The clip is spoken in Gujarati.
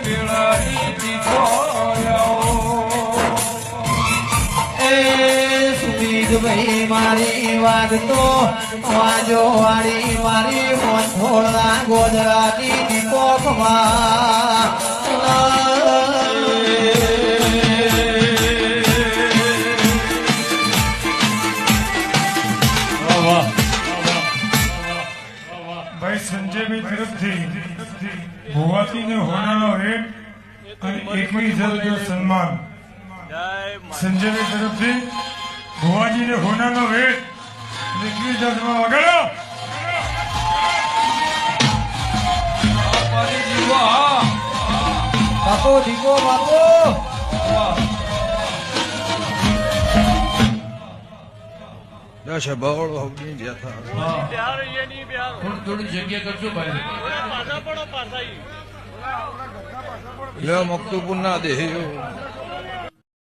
કેળાની દીપો સુમિતભાઈ મારી વાત તો વાજો વાળી મારી મોથોળના ગોધરાની દીપોકમાં ભાઈ સંજયભાઈ તરફથી ભુવાજીને હોનાનો રેટ અને 21,000 રૂપિયા સન્માન સંજયભાઈ તરફથી ભુવાજીને હોનાનો રેટ 21,000 વગાડો બાપો દીપો બાપો થોડી જગ્યા કરજો ભાઈ મકતુપુર ના દે